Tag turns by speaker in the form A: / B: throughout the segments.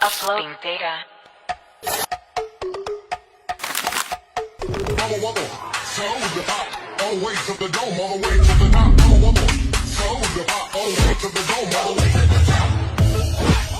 A: Floating theta.
B: Slow the pop, all the way to the dome, all the way to the top. Slow the pop, all the way to the dome, all the way to the top.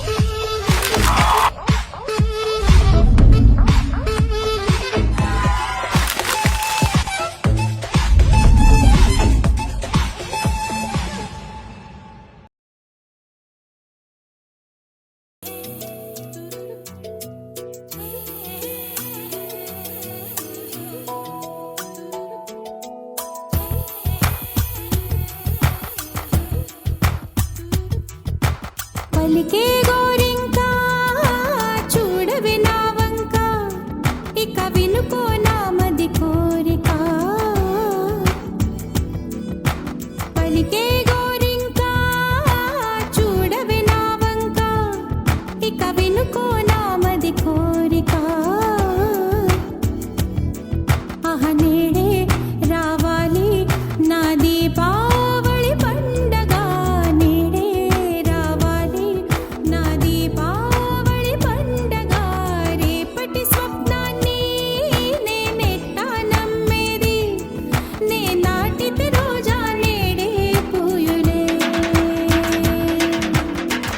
C: పలికే గోరింకా చూడవి నా వంక ఇక వినుకో నామది కోరిక పలికే గోరింకా చూడవి నా వంక ఇక వినుకో నామది కోరిక ఆహ నేడే రావాలి నా దీపావళి పండగ నేడే రావాలి నా దీపావళి పండగ రేపటి స్వప్నాన్ని నేనెట్టా నమ్మేది నే నాటితే రోజా నేడే పూయులే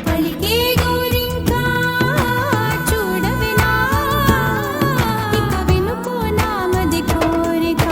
C: పలికే గోరింకా చూడవి నా ఇక వినుకో నామది కోరిక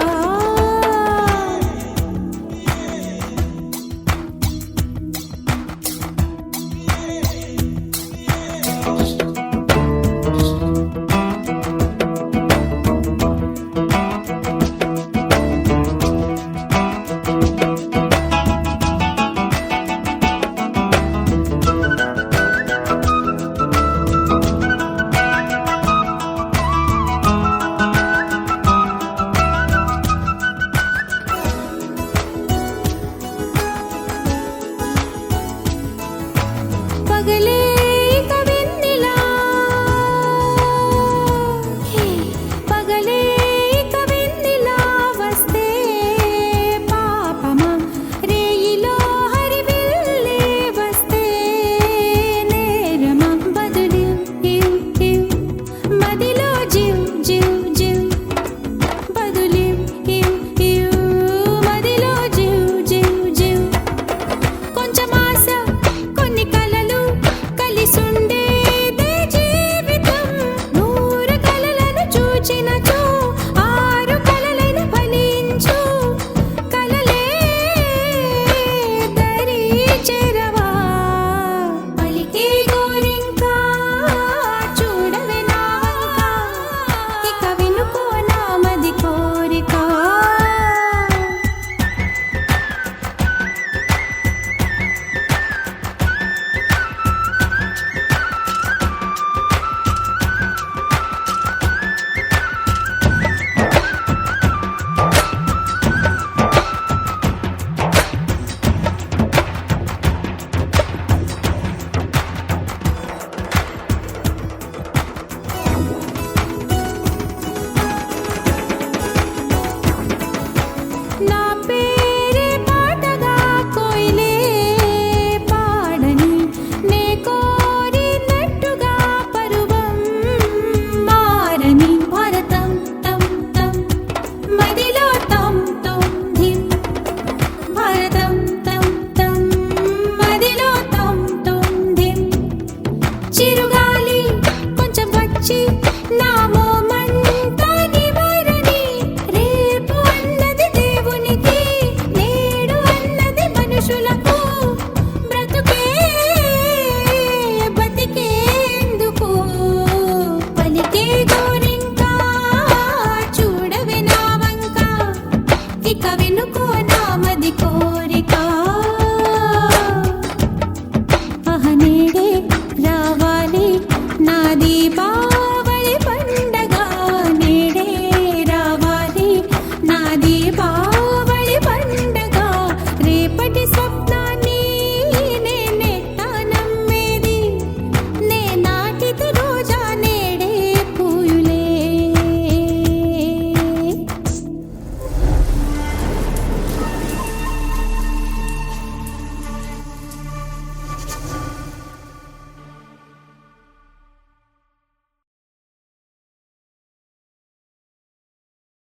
C: పగలే